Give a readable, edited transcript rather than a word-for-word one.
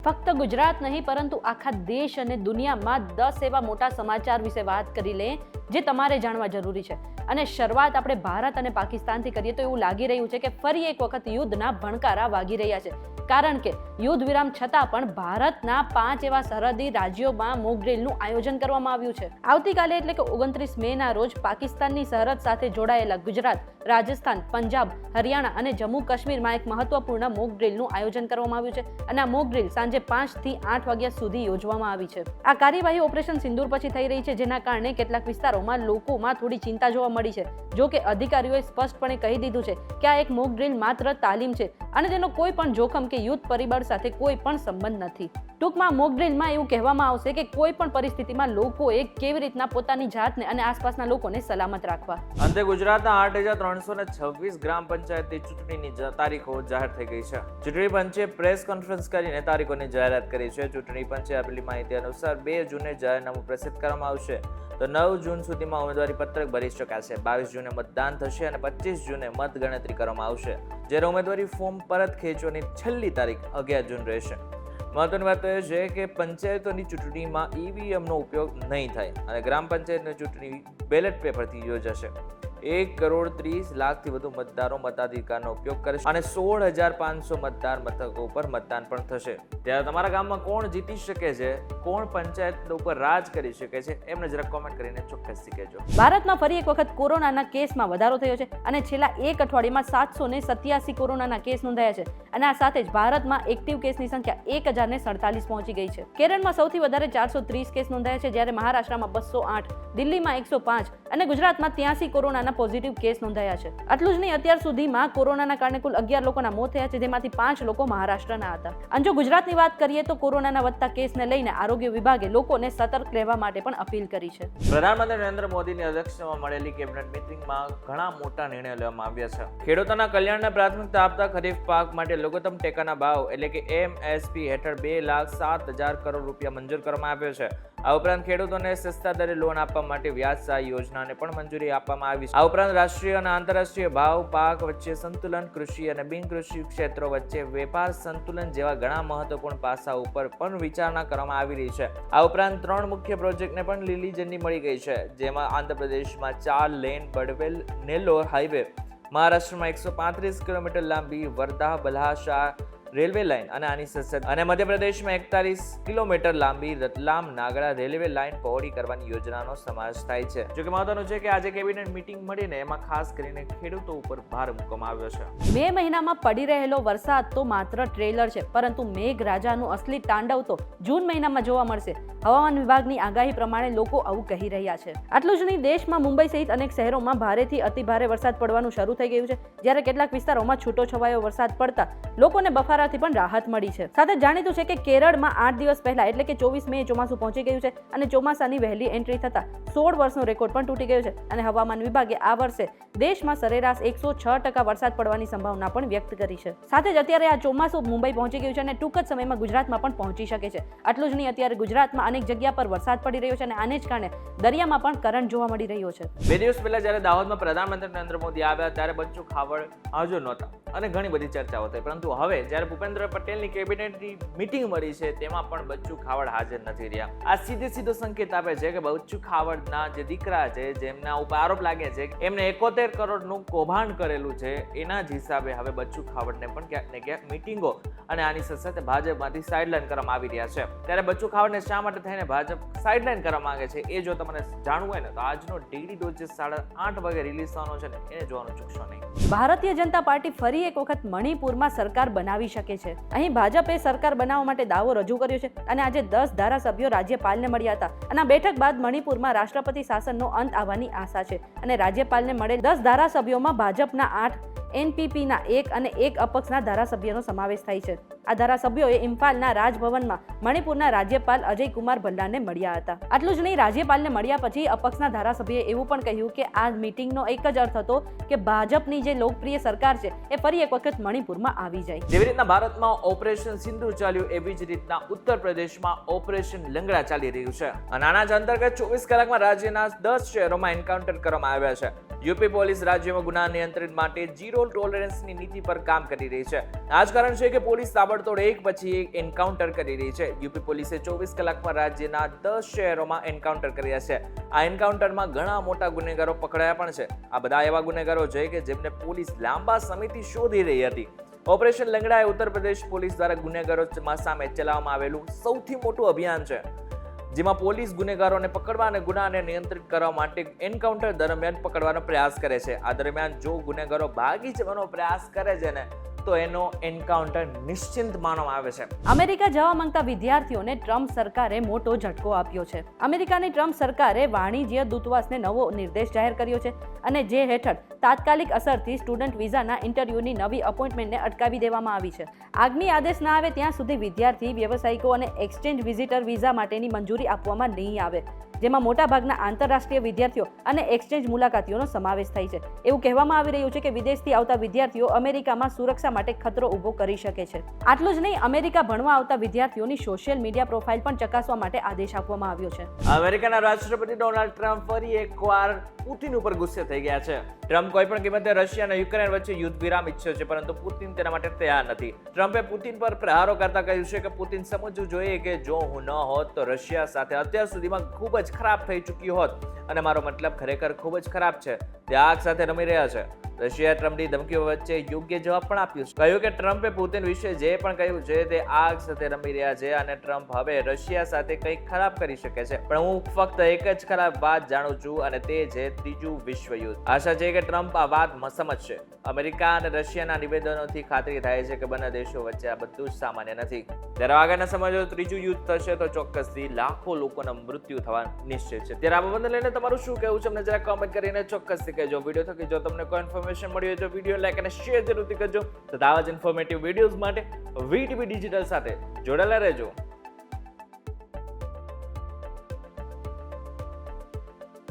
ફક્ત ગુજરાત નહીં પરંતુ આખા દેશ અને દુનિયામાં 10 એવા મોટા સમાચાર વિશે વાત કરી લે જે તમારે જાણવા જરૂરી છે. અને શરૂઆત આપણે ભારત અને પાકિસ્તાનથી કરીએ તો એવું લાગી રહ્યું છે કે ફરી એક વખત યુદ્ધના ભણકારા વાગી રહ્યા છે. કારણ કે યુદ્ધ વિરામ છતાં પણ ભારતના 5 એવા સરહદી રાજ્યોમાં મોક ડ્રીલનું આયોજન કરવામાં આવ્યું છે. આવતીકાલે એટલે કે 29 મેના રોજ પાકિસ્તાનની સરહદ સાથે જોડાયેલા ગુજરાત, રાજસ્થાન, પંજાબ, હરિયાણા અને જમ્મુ કાશ્મીરમાં એક મહત્વપૂર્ણ મોક ડ્રીલનું આયોજન કરવામાં આવ્યું છે. અને આ મોક ડ્રીલ સાંજે 5 થી 8 વાગ્યા સુધી યોજવામાં આવી છે. આ કાર્યવાહી ઓપરેશન સિંદૂર પછી થઈ રહી છે, જેના કારણે કેટલાક વિસ્તારોમાં લોકોમાં થોડી ચિંતા જોવા મળી છે. જો કે અધિકારીઓએ સ્પષ્ટપણે કહી દીધું છે કે આ એક મોક ડ્રીલ માત્ર તાલીમ છે અને તેનો કોઈ પણ જોખમ કે યુદ્ધ પરિબળ સાથે કોઈ પણ સંબંધ નથી. ટૂંકમાં મોક ડ્રીલમાં એવું કહેવામાં આવશે કે કોઈ પણ પરિસ્થિતિમાં લોકોએ કેવી રીતના પોતાની જાતને અને આસપાસના લોકોને સલામત રાખવા. અંતે ગુજરાતના 8,326 ગ્રામ પંચાયતની ચૂંટણીની તારીખો જાહેર થઈ ગઈ છે. ચૂંટણી પંચે પ્રેસ કોન્ફરન્સ કરીને તારીખોની જાહેરાત કરી છે. ચૂંટણી પંચે આપેલી માહિતી અનુસાર 2 જૂને જાહેરનામું પ્રસિદ્ધ કરવામાં આવશે તો 9 જૂન સુધીમાં ઉમેદવારી પત્રક ભરી શકાશે. 22 જૂને મતદાન થશે અને 25 જૂને મત ગણતરી કરવામાં આવશે. જ્યારે ઉમેદવારી ફોર્મ પરત ખેંચવાની છેલ્લી તારીખ 11 જૂન રહેશે. મહત્વની વાત એ છે કે પંચાયતોની ચૂંટણીમાં ઈવીએમનો ઉપયોગ નહીં થાય અને ગ્રામ પંચાયતની ચૂંટણી બેલેટ પેપરથી યોજાશે. 1,30,00,000થી વધુ મતદારો મતાધિકારનો ઉપયોગ કરશે અને 16,500 મતદાર મથકો ઉપર મતદાન પણ થશે. ત્યારે તમારા ગામમાં કોણ જીતી શકે છે, કોણ પંચાયત ઉપર રાજ કરી શકે છે, એમને જરા કોમેન્ટ કરીને ચોક્કસથી કહેજો. ભારતમાં ફરી એક વખત કોરોનાના કેસમાં વધારો થયો છે અને છેલ્લા એક અઠવાડિયામાં 787 કોરોનાના કેસ નોંધાયા છે. અને આ સાથે જ ભારતમાં એક્ટિવ કેસની સંખ્યા 1,047 પહોંચી ગઈ છે. કેરળમાં સૌથી વધારે 430 કેસ નોંધાયા છે, જ્યારે મહારાષ્ટ્રમાં 208, દિલ્હીમાં 105 અને ગુજરાતમાં 83 કોરોનાના પોઝિટિવ કેસ નોંધાયા છે. આટલું જ નહીં, અત્યાર સુધીમાં કોરોનાના કારણે કુલ 11 લોકોના મોત થયા છે, જેમાંથી 5 લોકો મહારાષ્ટ્રના હતા. અને જો ગુજરાતની વાત કરીએ તો કોરોનાના વધતા કેસને લઈને આરોગ્ય વિભાગે લોકોને સતર્ક રહેવા માટે પણ અપીલ કરી છે. પ્રધાનમંત્રી નરેન્દ્ર મોદીની અધ્યક્ષતામાં મળેલી કેબિનેટ મીટિંગમાં ઘણા મોટા નિર્ણયો લેવામાં આવ્યા છે. ખેડૂતોના કલ્યાણને પ્રાથમિકતા આપતા ખરીફ પાક માટે લઘુત્તમ ટેકાના ભાવ એટલે કે MSP હેઠળ 2,07,000 કરોડ રૂપિયા મંજૂર કરવામાં આવ્યો છે. આ ઉપરાંત ખેડૂતોને સસ્તા દરે લોન આપવા માટે વ્યાજ સહાય યોજનાને પણ મંજૂરી આપવામાં આવી છે. આ ઉપરાંત રાષ્ટ્રીય અને આંતરરાષ્ટ્રીય ભાવ, પાક વચ્ચે સંતુલન, કૃષિ અને બિનકૃષિ ક્ષેત્રો વચ્ચે વેપાર સંતુલન જેવા ઘણા મહત્વપૂર્ણ પાસાઓ ઉપર પણ વિચારણા કરવામાં આવી રહી છે. આ ઉપરાંત 3 મુખ્ય પ્રોજેક્ટને પણ લીલી ઝંડી મળી ગઈ છે, જેમાં આંધ્રપ્રદેશમાં 4 લેન બડવેલ નેલ્લોર હાઈવે, મહારાષ્ટ્રમાં 135 કિલોમીટર લાંબી વર્ધા બલ્હાશાહ રેલવે લાઇન અને આની સસદ અને મધ્યપ્રદેશમાં 41 કિલોમીટર લાંબી રતલામ નાગડા રેલવે લાઇન પહોળી કરવાની યોજનાનો સમાવેશ થાય છે. જોકે મહત્વનું છે કે આજે કેબિનેટ મીટિંગ મળીને એમાં ખાસ કરીને ખેડૂતો ઉપર ભાર મૂકવામાં આવ્યો છે. મે મહિનામાં પડી રહેલો વરસાદ તો માત્ર ટ્રેલર છે, પરંતુ મેઘરાજાનું અસલી તાંડવ તો જૂન મહિનામાં જોવા મળશે. હવામાન વિભાગની આગાહી પ્રમાણે લોકો આવું કહી રહ્યા છે. આટલું જ નહીં, દેશમાં મુંબઈ સહિત અનેક શહેરોમાં ભારેથી અતિભારે વરસાદ પડવાનું શરૂ થઈ ગયું છે, જ્યારે કેટલાક વિસ્તારોમાં છૂટો છવાયો વરસાદ પડતા લોકોને બફારાથી પણ રાહત મળી છે. સાથે જાણીતું છે કે કેરળમાં 8 દિવસ પહેલા એટલે કે 24 મે ચોમાસું પહોંચી ગયું છે અને ચોમાસાની વહેલી એન્ટ્રી થતા 16 વર્ષનો રેકોર્ડ પણ તૂટી ગયો છે. અને હવામાન વિભાગે આ વર્ષે દેશમાં સરેરાશ 106% વરસાદ પડવાની સંભાવના પણ વ્યક્ત કરી છે. સાથે જ અત્યારે આ ચોમાસું મુંબઈ પહોંચી ગયું છે અને ટૂંક જ સમયમાં ગુજરાતમાં પણ પહોંચી શકે છે. આટલું જ નહીં, અત્યારે ગુજરાતમાં અનેક જગ્યા પર વરસાદ પડી રહ્યો છે અને આને જ કારણે દરિયામાં પણ કરંટ જોવા મળી રહ્યો છે. 2 દિવસ પહેલા જ્યારે દાહોદમાં પ્રધાનમંત્રી નરેન્દ્ર મોદી આવ્યા ત્યારે બચ્ચુ ખાબડ હાજર નહોતા અને ઘણી બધી ચર્ચાઓ થઈ, પરંતુ હવે જ્યારે ભૂપેન્દ્ર પટેલની કેબિનેટની મીટિંગ મળી છે તેમાં પણ બચ્ચુ ખાબડ હાજર નથી રહ્યા. આ સીધો સંકેત આપે છે કે બચ્ચુ ખાબડના જે દીકરા છે, જેમના ઉપર આરોપ લાગે છે કે એમને 71 કરોડનું કૌભાંડ કરેલું છે, એના જ હિસાબે હવે બચ્ચુ ખાબડને પણ ક્યાંક ને ક્યાંક મીટિંગો અને આની સાથે ભાજપમાંથી સાઇડલાઇન કરવામાં આવી રહ્યા છે. ત્યારે બચ્ચુ ખાબડને શા માટે થઈને ભાજપ સાઇડલાઇન કરવા માંગે છે એ જો તમને જાણવું હોય ને તો આજનો ડીડી ડોઝ જે 8:30 વાગે રિલીઝ થવાનો છે ને એને જોવાનું ચૂકશો નહીં. ભારતીય જનતા પાર્ટી ફરી એક વખત મણિપુરમાં સરકાર બનાવી શકે છે. અહીં ભાજપે સરકાર બનાવવા માટે દાવો રજૂ કર્યો છે અને આજે 10 ધારાસભ્યો રાજ્યપાલને મળ્યા હતા. અને આ બેઠક બાદ મણિપુરમાં રાષ્ટ્રપતિ શાસનનો અંત આવવાની આશા છે. અને રાજ્યપાલને મળેલ 10 ધારાસભ્યોમાં ભાજપના 8, NPPના 1 અને 1 અપક્ષના ધારાસભ્યોનો સમાવેશ થાય છે. આ ધારાસભ્યોએ ઇમ્ફાલના રાજભવનમાં મણિપુરના રાજ્યપાલ અજય કુમાર ભલ્લાને મળ્યા હતા. આટલું જ નહીં, રાજ્યપાલને મળ્યા પછી અપક્ષના ધારાસભ્યએ એવું પણ કહ્યું કે આ મીટિંગનો એક જ અર્થ હતો કે ભાજપની જે લોકપ્રિય સરકાર છે એ ફરી એક વખત મણિપુરમાં આવી જાય. જેવી રીતના ભારતમાં ઓપરેશન સિંદૂર ચાલ્યું એવી જ રીતના ઉત્તર પ્રદેશમાં ઓપરેશન લંગડા ચાલી રહ્યું છે. અને આના જ અંતર્ગત 24 કલાકમાં રાજ્યના 10 શહેરોમાં એન્કાઉન્ટર કરવામાં આવ્યા છે. યુપી પોલીસ રાજ્યમાં ગુના નિયંત્રણ માટે ઝીરો ટોલરન્સની નીતિ પર કામ કરી રહી છે. આ જ કારણ છે કે પોલીસ તાબડતોબ તાબડતોડ એક પછી એક એન્કાઉન્ટર કરી રહી છે. યુપી પોલીસે 24 કલાકમાં રાજ્યના 10 શહેરોમાં એન્કાઉન્ટર કર્યા છે. આ એન્કાઉન્ટરમાં ઘણા મોટા ગુનેગારો પકડાયા પણ છે. આ બધા એવા ગુનેગારો છે કે જેમને પોલીસ લાંબા સમયથી શોધી રહી હતી. ઓપરેશન લંગડા એ ઉત્તર પ્રદેશ પોલીસ દ્વારા ગુનેગારો સામે ચલાવવામાં આવેલું સૌથી મોટું અભિયાન છે, જેમાં પોલીસ ગુનેગારોને પકડવા અને ગુનાને નિયંત્રિત કરવા માટે એન્કાઉન્ટર દરમિયાન પકડવાનો પ્રયાસ કરે છે. આ દરમિયાન જો ગુનેગારો ભાગી જવાનો પ્રયાસ કરે છે ને તો એનો એન્કાઉન્ટર નિશ્ચિંત માનવામાં આવે છે. અમેરિકા જવા માંગતા વિદ્યાર્થીઓને ટ્રમ્પ સરકારે મોટો ઝટકો આપ્યો છે. અમેરિકાની ટ્રમ્પ સરકારે વાણિજ્ય દૂતાવાસને નવો નિર્દેશ જાહેર કર્યો છે અને જે હેઠળ તાત્કાલિક અસરથી સ્ટુડન્ટ વિઝાના ઇન્ટરવ્યુની નવી અપોઇન્ટમેન્ટને અટકાવી દેવામાં આવી છે. આગની આદેશ ના આવે ત્યાં સુધી વિદ્યાર્થી, વ્યવસાયિકો અને એક્સચેન્જ વિઝિટર વિઝા માટેની મંજૂરી આપવામાં નહીં આવે, જેમાં મોટાભાગના આંતરરાષ્ટ્રીય વિદ્યાર્થીઓ અને એક્સચેન્જ મુલાકાતીઓનો સમાવેશ થાય છે. એવું કહેવામાં આવી રહ્યું છે કે વિદેશથી આવતા વિદ્યાર્થીઓ અમેરિકામાં સુરક્ષા માટે ખતરો ઊભો કરી શકે છે. આટલું જ નહીં, અમેરિકા ભણવા આવતા વિદ્યાર્થીઓની સોશિયલ મીડિયા પ્રોફાઇલ પણ ચકાસવા માટે આદેશ આપવામાં આવ્યો છે. અમેરિકાના રાષ્ટ્રપતિ ડોનાલ્ડ ટ્રમ્પ ફરી એકવાર પુતિન ઉપર ગુસ્સે થઈ ગયા છે. ટ્રમ્પ કોઈ પણ કિંમતે રશિયા અને યુક્રેન વચ્ચે યુદ્ધ વિરામ ઈચ્છ્યો છે, પરંતુ પુતિન તેના માટે તૈયાર નથી. ટ્રમ્પે પુતિન પર પ્રહારો કરતા કહ્યું છે કે પુતિન સમજવું જોઈએ કે જો હું ન હોત તો રશિયા સાથે અત્યાર સુધીમાં ખૂબ જ ખરાબ થઈ ચૂક્યું હોત, અને મારો મતલબ ખરેખર ખૂબ જ ખરાબ છે. તે આગ સાથે રમી રહ્યા છે. રશિયાએ ટ્રમ્પની ધમકીઓ વચ્ચે યોગ્ય જવાબ પણ આપ્યો છે. કહ્યું કે ટ્રમ્પે પુતિન વિશે જે પણ કહ્યું છે તે આગ સાથે રમી રહ્યા છે અને ટ્રમ્પ હવે રશિયા સાથે કંઈક ખરાબ કરી શકે છે, પણ હું ફક્ત એક જ ખરાબ વાત જાણું છું અને તે છે ત્રીજું વિશ્વ યુદ્ધ. આશા છે કે ટ્રમ્પ આ વાત સમજશે. અમેરિકા અને રશિયાના નિવેદનોથી ખાતરી થાય છે કે બંને દેશો વચ્ચે આ બધું જ સામાન્ય નથી. ત્યારે આગળના સમયમાં ત્રીજું યુદ્ધ થશે તો ચોક્કસથી લાખો લોકોના મૃત્યુ થવા નિશ્ચિત છે. ત્યારે આ બાબતને લઈને તમારું શું કહેવું છે અમને જરા કોમેન્ટ કરીને ચોક્કસથી કહેજો. વિડીયો થકી જો તમને કોઈ ઇન્ફોર્મેશન મળી હોય તો વિડીયો લાઈક અને શેર જરૂરથી કરજો. તો આવા જ ઇન્ફોર્મેટિવ વિડીયોઝ માટે વીટીવી ડિજિટલ સાથે જોડાયેલા રહેજો.